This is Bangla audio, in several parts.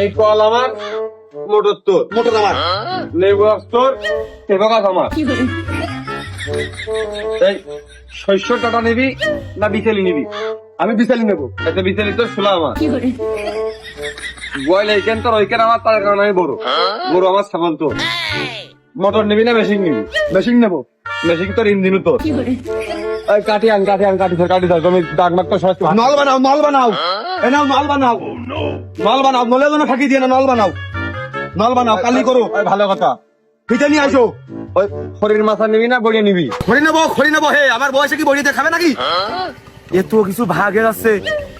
এই কল আমার, মোটর তোর, মোটর আমার, লেবু গাছ তোর, পেঁপে গাছ আমার। এই শস্য টাকা নিবি না বিচেলি নিবি? আমি বিশালি নেবো। এতে বিচেলি তোর ছোলা আমার। বয়ল এইখান তোর ওইখান আমার, তার কারণে আমি বড় গরু আমার, ছাগল তোর। মোটর নিবি না মেশিন নিবি? মেশিন নেবো। মেশিন তোর, ইঞ্জিনও তোর। এই কাঠি আন, কাঠি ধর, তুমি দাগ মাগ তো সরাচ্ছি। নল বানাও, নল বানাও, এ নাও নল বানাও, নল বানাও, নলের জন্য ফাঁকি দিয়ে না, নল বানাও, নল বানাও, কালি করো। ওই ভালো কথা। ফিতে নিয়ে আসো। ওই খড়ির মাথা নিবি না বড়িয়ে নিবি? খড়ি নেবো। হে, আমার বয়সে কি বড়িতে খাবে নাকি? এ তো কিছু ভাগে যাচ্ছে,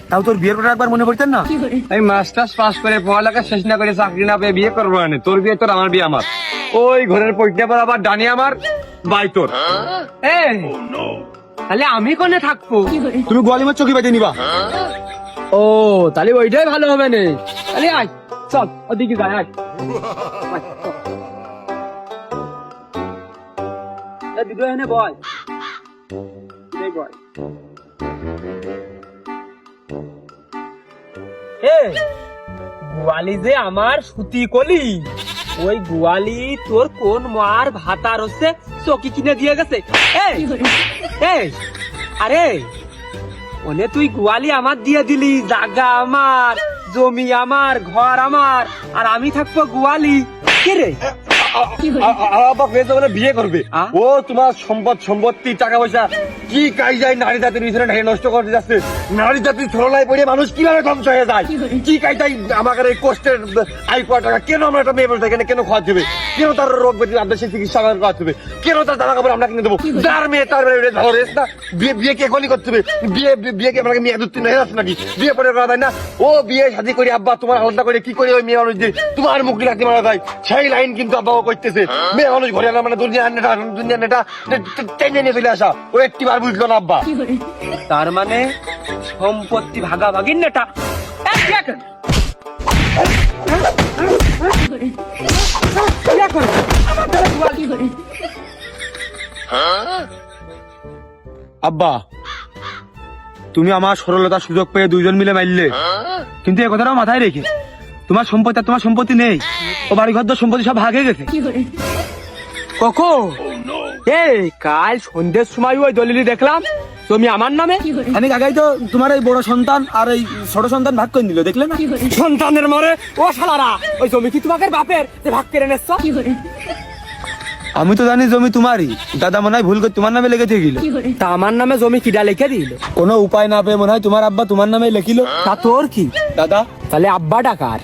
তাও তোর বিয়ের কথা একবার মনে করতেন না? এই মাস্টার্স পাস করে পড়ালেখা শেষ না করে চাকরি না পেয়ে বিয়ে করবো না। তোর বিয়ে তোর, আমার বিয়ে আমার। ওই ঘরের পৈঠা পর আবার ডানি আমার, বাই তোর। তাহলে আমি কোনে থাকবো? তুমি গোয়ালিমার চকি বাজে নিবা। ও তাহলে ওইটাই ভালো হবে না। তাহলে আয় চল ওদিকে যাই, আয় দুটো এনে বল, গোয়ালি যে আমার সুতি কলি, ওই গোয়ালি তোর কোন মার ভাতার হচ্ছে চকি কিনে দিয়ে গেছে। আরে ওনে তুই গোয়ালি আমার দিয়ে দিলি, জায়গা আমার, জমি আমার, ঘর আমার, আর আমি থাকবো গোয়ালি। কে রে বিয়ে করবে? ও তোমার সম্পত্তি টাকা পয়সা কি কাজ যায় নারী জাতির পিছনে নষ্ট করতে যাচ্ছে। নারী জাতির ছলনায় পড়ে মানুষ কিভাবে ধ্বংস হয়ে যায়, কি কাজ যায় আমাকে এই কষ্টের আয় করা টাকা কেন আমরা একটা মেয়ে বলতে কেন খাওয়া দেবে, কেন তার রোগ ব্যাধি আমাদের সেই চিকিৎসা করা দেবে, কেন তার জামা কাপড় আমরা কিনে দেবো? যার মেয়ে তার ভালো রেস না, বিয়ে কে এখনই করতে হবে? বিয়েকে আমাকে মেয়ে উত্তীর্ণ হয়ে যাচ্ছে নাকি? বিয়ে পরে করা যায় না? ও বিয়ে শাদী করে আব্বা তোমার আলাদা করে কি করে ওই মেয়ে মানুষ দিয়ে তোমার মুখ রাখতে মারা যায়, সেই লাইন কিন্তু আব্বা করতেছে। মেয়ে মানুষ ঘরে আনা মানে দুনিয়া নেটা টেনে নিয়ে চলে আসা, ও একটি বার বুঝলো না আব্বা। তার মানে সম্পত্তি ভাগাভাগির নেটা। আব্বা তুমি আমার সরলতার সুযোগ পেয়ে দুইজন মিলে মারলে, কিন্তু এ কথাটাও মাথায় রেখে তোমার সম্পত্তি আর তোমার সম্পত্তি নেই, ও বাড়ি ঘর সম্পত্তি সব ভাগে গেছে। কখন? এই কাল সন্ধ্যের সময় ওই দলিল দেখলাম তুমি আমার নামে। আমি কাকাই তো তোমার এই বড় সন্তান আর এই ছোট সন্তান ভাগ করে নিল, দেখলে না? সন্তানের মরে ও শালারা, ওই জমি কি তোমাকে বাপের যে ভাগ কেড়ে নেছ? আমি তো জানি জমি তোমারই, দাদা মনে হয় ভুল করে তোমার নামে লেগে গেল। তা আমার নামে জমি কিডা লিখে দিল? কোনো উপায় না পেয়ে মনে হয় তোমার আব্বা তোমার নামে লিখিল। তা তোর কি দাদা? তাহলে আব্বা ডাকার